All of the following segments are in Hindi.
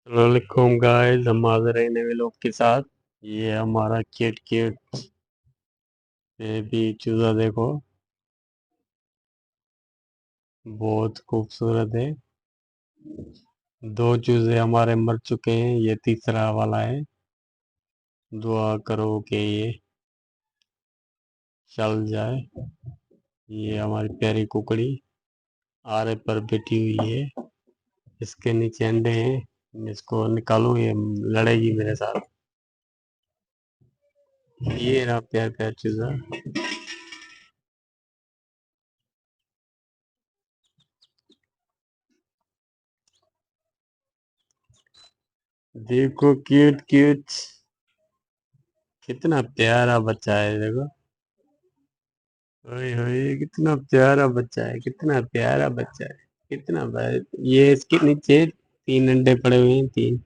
वालेकुम गाइस, हम हाजिर हैं नए व्लॉग के साथ। ये हमारा क्यूट क्यूट बेबी चूजा देखो, बहुत खूबसूरत है। दो चूजे हमारे मर चुके हैं, ये तीसरा वाला है। दुआ करो कि ये चल जाए। ये हमारी प्यारी कुकड़ी आरे पर बैठी हुई है, इसके नीचे अंडे हैं। मैं इसको निकालूं, ये लड़ेगी मेरे साथ। ये रहा प्यार प्यार चूजा। देखो क्यूट क्यूट, कितना प्यारा बच्चा है देखो। ओए होए, कितना प्यारा बच्चा है, कितना प्यारा बच्चा है, कितना ये इसके नीचे तीन अंडे पड़े हुए हैं। तीन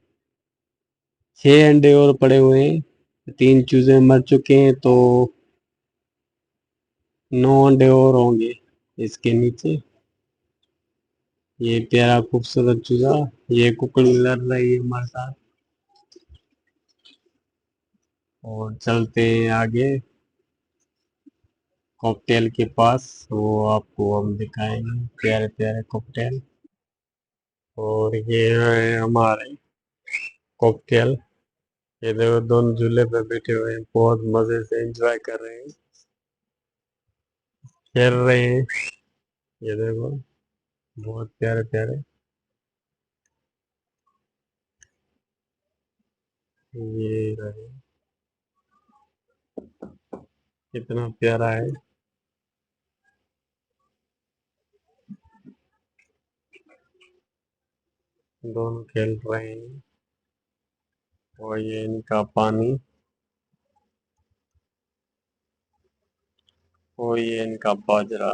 छह अंडे और पड़े हुए हैं। तीन चूजे मर चुके हैं, तो 9 अंडे और होंगे इसके नीचे। ये प्यारा खूबसूरत चूजा, ये कुकड़ी लड़ रही है हमारे साथ। और चलते हैं आगे कॉकटेल के पास, वो आपको हम दिखाएंगे प्यारे प्यारे कॉकटेल। और ये है हमारे कॉकटेल। ये देखो, दोनों झूले पे बैठे हुए हैं, बहुत मजे से एंजॉय कर रहे हैं, खेल रहे हैं। ये देखो, बहुत प्यारे प्यारे। ये रहे, कितना प्यारा है। दोनों खेल रहे हैं। और ये इनका पानी, और ये इनका बाजरा।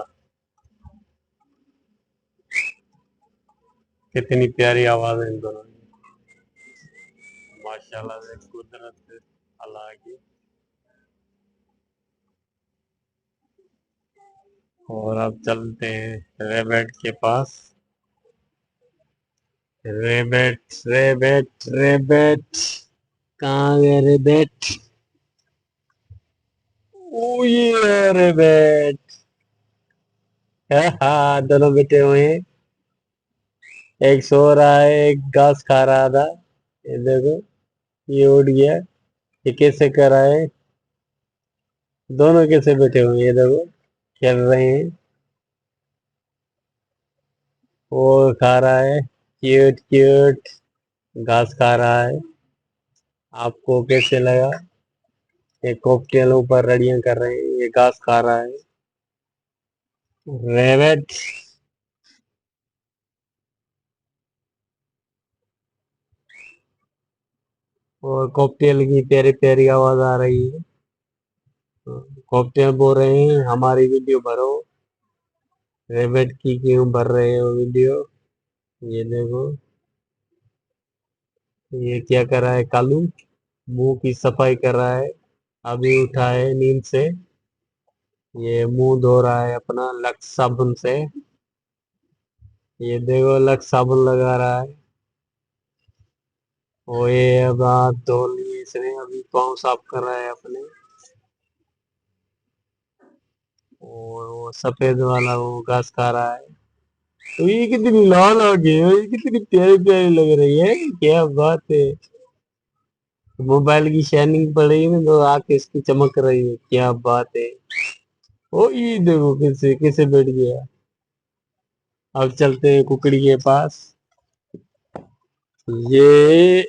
कितनी प्यारी आवाज है इन दोनों की, माशाल्लाह से कुदरत से अल्लाह की। और अब चलते हैं रेबेट के पास। रेबेट रेबेट रेबेट, कहाँ गए रेबेट? ओ ये रेबेट, हाँ दोनों बैठे हुए हैं। एक सो रहा है, एक घास खा रहा था। ये देखो, ये उठ गया। ये कैसे कर रहा है? दोनों कैसे बैठे हुए हैं, ये देखो, खेल रहे हैं। वो खा रहा है, क्यूट क्यूट घास खा रहा है। आपको कैसे लगा? ये कॉकटेल ऊपर रड़ियां कर रहे हैं, ये घास खा रहा है। रेबेट। और कॉकटेल की प्यारी प्यारी आवाज आ रही है। कॉकटेल बोल रहे हैं हमारी वीडियो भरो। रेबेट की क्यों भर रहे हो वीडियो? ये देखो, ये क्या कर रहा है कालू, मुंह की सफाई कर रहा है। अभी उठा है नींद से, ये मुंह धो रहा है अपना लक्स साबुन से। ये देखो, लक्स साबुन लगा रहा है। वो ये अब हाथ धो लिए इसने, अभी पाँव साफ कर रहा है अपने। और वो सफेद वाला वो घास खा रहा है। तो ये कितनी लाल आ गई है, ये कितनी प्यारी प्यारी लग रही है, क्या बात है। मोबाइल की शाइनिंग पड़ रही है ना, तो आंख इसकी चमक रही है, क्या बात है। ओ ये देखो कैसे कैसे बैठ गया। अब चलते हैं कुकड़ी के पास। ये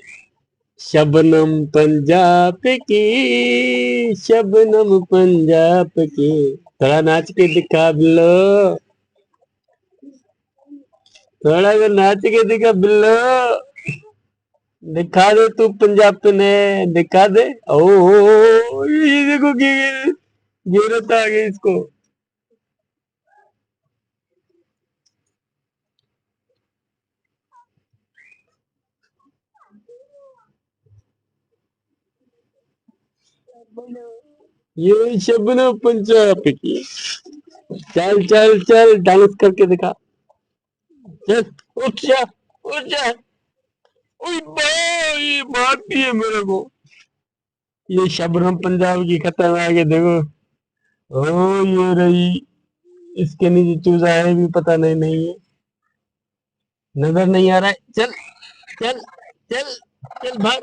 शबनम पंजाब की, शबनम पंजाब की, थोड़ा नाच के दिखा बिल्लो, थोड़ा को नाच के दिखा बिल्लो, दिखा दे तू पंजाब ने, दिखा दे। ओ ये देखो की जरूरत आ गई इसको। ये शबनम पंजाब की, चल चल चल डांस करके दिखा। चल, उठ जा, उठ जा, ओए बा, ये मारती है मेरे को। ये शबनम पंजाब की खतरनाक है, देखो। ओ, ये रही। इसके नीचे चूजा है भी, पता नहीं नहीं है। नजर नहीं आ रहा है। चल चल चल चल, भाग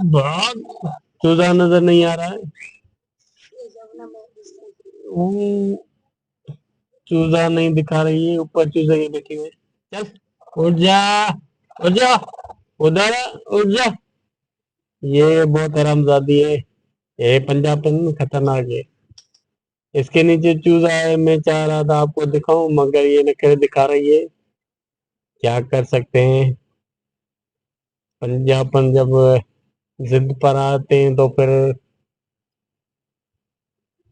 भाग। चूजा नजर नहीं आ रहा है। ओ, चूजा नहीं दिखा रही है, ऊपर चूजा के बैठी हुई है। चल, उठ जा, उठ जा, उधर उठ जा। ये बहुत हरामजादी है। ये पंजाबन खतरनाक है। इसके नीचे चूजा है, मैं चाह रहा था आपको दिखाऊं, मगर ये नखरे दिखा रही है। क्या कर सकते हैं। पंजाबन जब जिद पर आते हैं तो फिर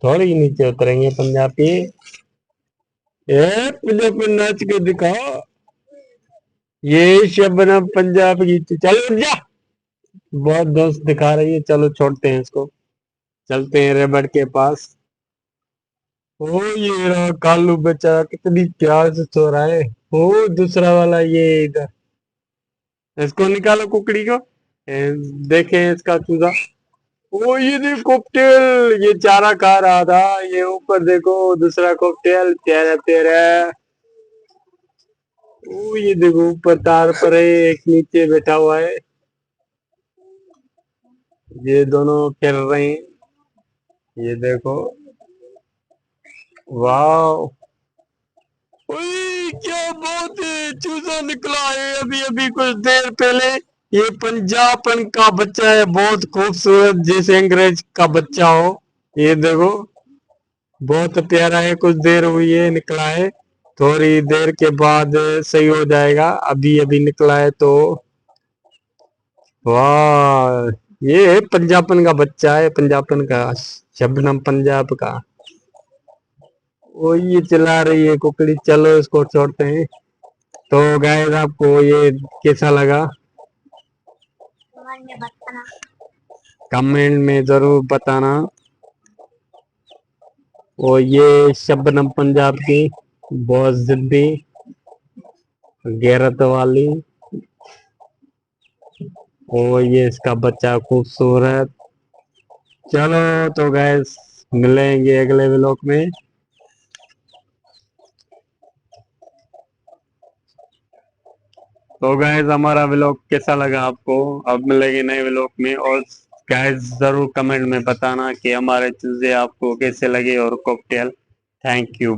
थोड़ी ही नीचे उतरेंगे पंजाबी। ए, पंजाबी नाच के दिखाओ। ये शबनम पंजाब की, चल उठ जा। बहुत दोस्त दिखा रही है, चलो छोड़ते हैं इसको। चलते हैं रेबड़ के पास। ओ, ये रहा कालू बेचारा, कितनी प्यार से सो रहा है। ओ, दूसरा वाला ये इधर। इसको निकालो कुकड़ी को। देखे इसका चूजा। ओ, ये देखो कॉकटेल, ये चारा खा रहा था। ये ऊपर देखो, दूसरा कॉकटेल प्यारा प्यारा। ओ, ये देखो ऊपर तार पर है, एक नीचे बैठा हुआ है। ये दोनों खेल रहे हैं। ये देखो। वाह। ओए, क्या बात है, चूजा निकला है अभी अभी कुछ देर पहले। ये पंजाबन का बच्चा है, बहुत खूबसूरत, जैसे अंग्रेज का बच्चा हो। ये देखो, बहुत प्यारा है, कुछ देर हुई है निकला है। थोड़ी देर के बाद सही हो जाएगा, अभी अभी निकला है तो। वाह। ये है पंजाबन का बच्चा है, पंजाबन का, शबनम पंजाब का। वो ये चला रही है कुकड़ी, चलो इसको छोड़ते हैं। तो गाइस, आपको ये कैसा लगा, कमेंट में जरूर बताना। और ये शबनम पंजाब की, बहुत जिद्दी, गैरत वाली। और ये इसका बच्चा खूबसूरत। चलो तो गैस, मिलेंगे अगले व्लॉग में। तो गैस, हमारा व्लॉग कैसा लगा आपको। अब मिलेंगे नए व्लॉग में। और गैस, जरूर कमेंट में बताना कि हमारे चूजे आपको कैसे लगे और कॉकटेल। Thank you.